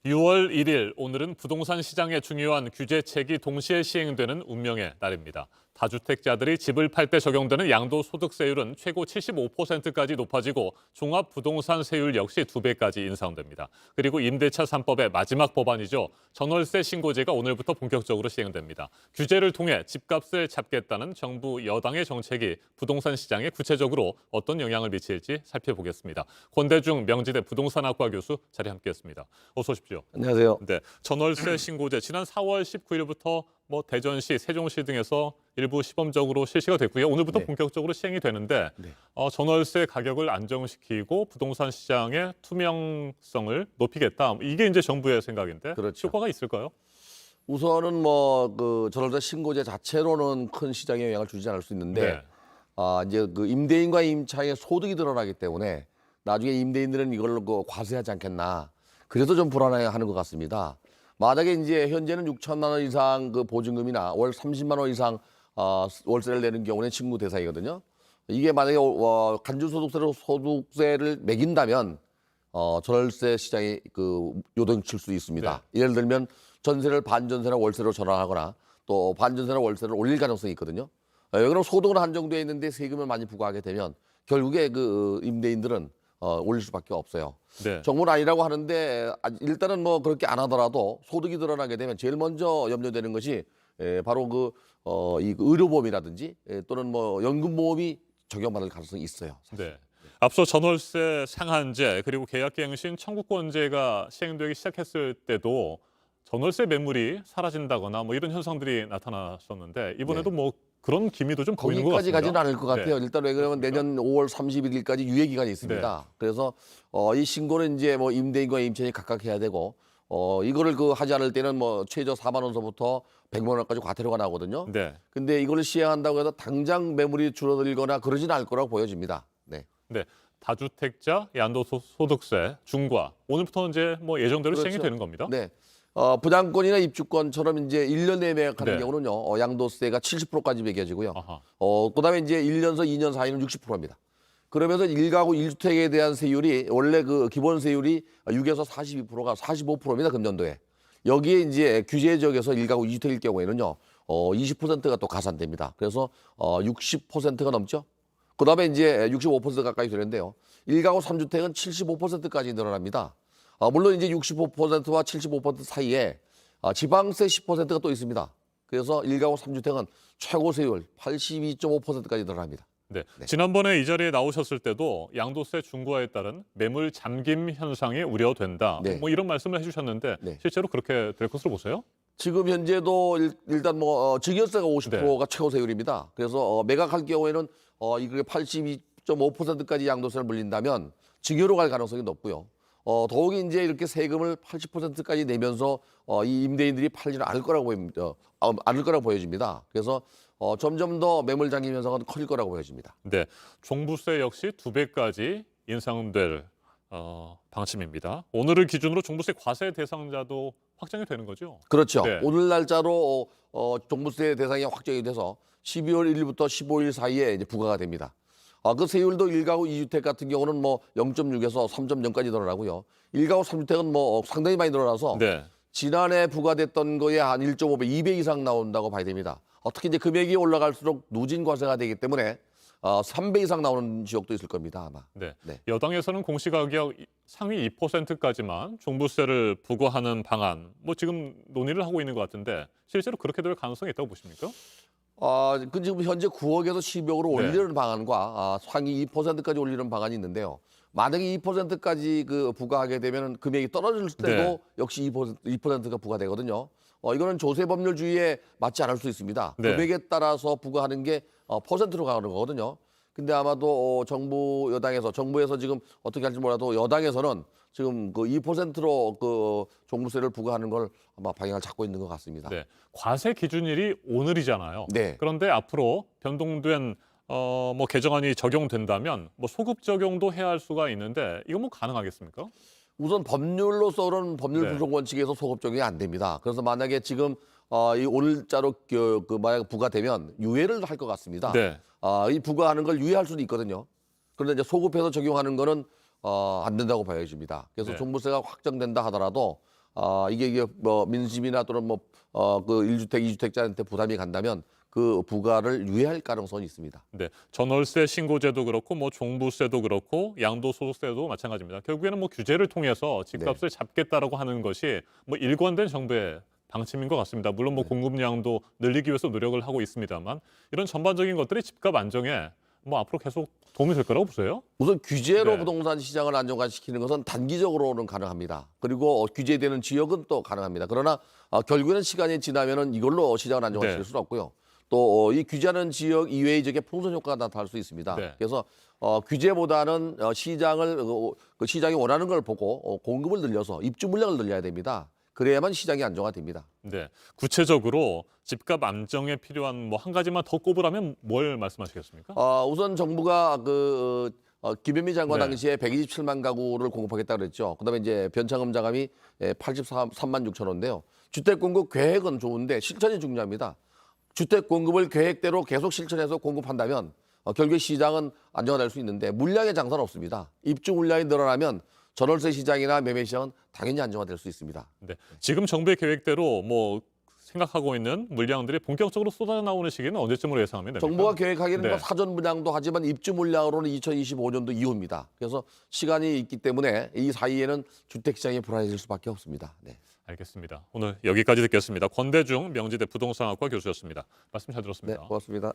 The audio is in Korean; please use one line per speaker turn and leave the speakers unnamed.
6월 1일, 오늘은 부동산 시장에 중요한 규제책이 동시에 시행되는 운명의 날입니다. 다주택자들이 집을 팔 때 적용되는 양도소득세율은 최고 75%까지 높아지고 종합부동산세율 역시 2배까지 인상됩니다. 그리고 임대차 3법의 마지막 법안이죠. 전월세 신고제가 오늘부터 본격적으로 시행됩니다. 규제를 통해 집값을 잡겠다는 정부 여당의 정책이 부동산 시장에 구체적으로 어떤 영향을 미칠지 살펴보겠습니다. 권대중 명지대 부동산학과 교수 자리 함께했습니다. 어서 오십시오.
안녕하세요.
네, 전월세 신고제 지난 4월 19일부터 대전시, 세종시 등에서 일부 시범적으로 실시가 됐고요. 오늘부터
네.
본격적으로 시행이 되는데
네.
전월세 가격을 안정시키고 부동산 시장의 투명성을 높이겠다. 이게 이제 정부의 생각인데
그렇죠.
효과가 있을까요?
우선은 전월세 신고제 자체로는 큰 시장에 영향을 주지 않을 수 있는데
네.
이제 그 임대인과 임차인의 소득이 드러나기 때문에 나중에 임대인들은 이걸 과세하지 않겠나. 그래서 좀 불안해하는 것 같습니다. 만약에 이제 현재는 6천만 원 이상 그 보증금이나 월 30만 원 이상 월세를 내는 경우는 신고 대상이거든요. 이게 만약에 간주소득세로 소득세를 매긴다면 전월세 시장이 요동칠 수 있습니다.
네.
예를 들면 전세를 반전세나 월세로 전환하거나 또 반전세나 월세를 올릴 가능성이 있거든요. 그럼 소득은 한정되어 있는데 세금을 많이 부과하게 되면 결국에 임대인들은 올릴 수밖에 없어요.
네.
정부는 아니라고 하는데 일단은 그렇게 안 하더라도 소득이 드러나게 되면 제일 먼저 염려되는 것이 바로 이 의료보험이라든지 또는 연금보험이 적용받을 가능성이 있어요. 사실.
네. 앞서 전월세 상한제 그리고 계약갱신 청구권제가 시행되기 시작했을 때도 전월세 매물이 사라진다거나 이런 현상들이 나타났었는데 이번에도 그런 기미도 좀 보이는 것
거기까지
같습니다.
가지는 않을 것 같아요.
네.
일단 왜 그러면 내년 5월 31일까지 유예 기간이 있습니다. 그래서 이 신고는 이제 임대인과 임차인이 각각 해야 되고 이거를 하지 않을 때는 최저 4만 원서부터 100만 원까지 과태료가 나오거든요.
네.
근데 이걸 시행한다고 해서 당장 매물이 줄어들거나 그러진 않을 거라고 보여집니다. 네.
네. 다주택자 양도소득세 중과 오늘부터 이제 예정대로 시행이
그렇죠.
되는 겁니다.
네. 분양권이나 입주권처럼 이제 1년 내에 매각하는
네.
경우는요, 양도세가 70%까지 매겨지고요.
아하.
그다음에 이제 1년서 2년 사이는 60%입니다. 그러면서 1가구 1주택에 대한 세율이 원래 기본 세율이 6에서 42%가 45%입니다. 금년도에. 여기에 이제 규제 지역에서 1가구 2주택일 경우에는요, 20%가 또 가산됩니다. 그래서 60%가 넘죠. 그다음에 이제 65% 가까이 되는데요. 1가구 3주택은 75%까지 늘어납니다. 물론 이제 65%와 75% 사이에 지방세 10%가 또 있습니다. 그래서 1가구 3주택은 최고 세율 82.5%까지 늘어납니다.
네. 지난번에 이 자리에 나오셨을 때도 양도세 중과에 따른 매물 잠김 현상이 우려된다.
네.
이런 말씀을 해주셨는데
네.
실제로 그렇게 될 것으로 보세요?
지금 현재도 일단 증여세가 50%가 최고 세율입니다. 그래서 매각할 경우에는 이게 82.5%까지 양도세를 물린다면 증여로 갈 가능성이 높고요. 더욱이 이제 이렇게 세금을 80%까지 내면서 이 임대인들이 팔지는 않을 거라고 보입니다. 않을 거라고 보여집니다. 그래서 점점 더 매물 잠김 현상은 커질 거라고 보여집니다.
네. 종부세 역시 2배까지 인상될 방침입니다. 오늘을 기준으로 종부세 과세 대상자도 확정이 되는 거죠?
그렇죠.
네.
오늘 날짜로 종부세 대상이 확정이 돼서 12월 1일부터 15일 사이에 이제 부과가 됩니다. 그 세율도 1가구 2주택 같은 경우는 0.6에서 3.0까지 늘어나고요. 1가구 3주택은 상당히 많이 늘어나서
네.
지난해 부과됐던 거에 한 1.5배, 2배 이상 나온다고 봐야 됩니다. 특히 이제 금액이 올라갈수록 누진 과세가 되기 때문에 3배 이상 나오는 지역도 있을 겁니다, 아마.
네.
네.
여당에서는 공시가격 상위 2%까지만 종부세를 부과하는 방안, 지금 논의를 하고 있는 것 같은데 실제로 그렇게 될 가능성이 있다고 보십니까?
지금 현재 9억에서 10억으로
네.
올리는 방안과 상위 2%까지 올리는 방안이 있는데요. 만약에 2%까지 부과하게 되면 금액이 떨어질 때도
네.
역시 2%가 부과되거든요. 이거는 조세 법률주의에 맞지 않을 수 있습니다.
네.
금액에 따라서 부과하는 게 퍼센트로 가는 거거든요. 근데 아마도 정부에서 지금 어떻게 할지 몰라도 여당에서는 지금 2%로 종부세를 부과하는 걸 아마 방향을 잡고 있는 것 같습니다.
네. 과세 기준일이 오늘이잖아요.
네.
그런데 앞으로 변동된 개정안이 적용된다면 소급 적용도 해야 할 수가 있는데 이건 가능하겠습니까?
우선 법률로서는 법률
네.
분석 원칙에서 소급 적용이 안 됩니다. 그래서 만약에 지금 이 오늘자로 만약 부과되면 유예를 할 것 같습니다.
네.
이 부과하는 걸 유예할 수도 있거든요. 그런데 이제 소급해서 적용하는 거는 안 된다고 봐야집니다. 그래서
네.
종부세가 확정된다 하더라도 이게 뭐 민심이나 또는 그 1주택, 2주택자한테 부담이 간다면 그 부과를 유예할 가능성이 있습니다.
네, 전월세 신고제도 그렇고 뭐 종부세도 그렇고 양도소득세도 마찬가지입니다. 결국에는 뭐 규제를 통해서 집값을 잡겠다라고 하는 것이 뭐 일관된 정부의 방침인 것 같습니다. 물론 뭐 공급량도 늘리기 위해서 노력을 하고 있습니다만 이런 전반적인 것들이 집값 안정에 뭐 앞으로 계속 도움이 될 거라고 보세요?
우선 규제로
네.
부동산 시장을 안정화시키는 것은 단기적으로는 가능합니다. 그리고 규제되는 지역은 또 가능합니다. 그러나 결국에는 시간이 지나면은 이걸로 시장을 안정화시킬
네.
수는 없고요. 또 이 규제하는 지역 이외의 지역에 풍선 효과가 나타날 수 있습니다.
네.
그래서 규제보다는 시장을 그 시장이 원하는 걸 보고 공급을 늘려서 입주 물량을 늘려야 됩니다. 그래야만 시장이 안정화됩니다.
네, 구체적으로 집값 안정에 필요한 뭐 한 가지만 더 꼽으라면 뭘 말씀하시겠습니까?
우선 정부가 김현미 장관
네.
당시에 127만 가구를 공급하겠다 그랬죠. 그다음에 이제 변창흠 장관이 83만 6천 원인데요. 주택 공급 계획은 좋은데 실천이 중요합니다. 주택 공급을 계획대로 계속 실천해서 공급한다면 결국에 시장은 안정화될 수 있는데 물량의 장사는 없습니다. 입주 물량이 늘어나면 전월세 시장이나 매매 시장은 당연히 안정화될 수 있습니다.
네, 지금 정부의 계획대로 뭐 생각하고 있는 물량들이 본격적으로 쏟아 나오는 시기는 언제쯤으로 예상하면 됩니까?
정부가 계획하기는
네.
뭐 사전 분양도 하지만 입주 물량으로는 2025년도 이후입니다. 그래서 시간이 있기 때문에 이 사이에는 주택 시장이 불안해질 수밖에 없습니다. 네.
알겠습니다. 오늘 여기까지 듣겠습니다. 권대중 명지대 부동산학과 교수였습니다. 말씀 잘
네,
들었습니다.
고맙습니다.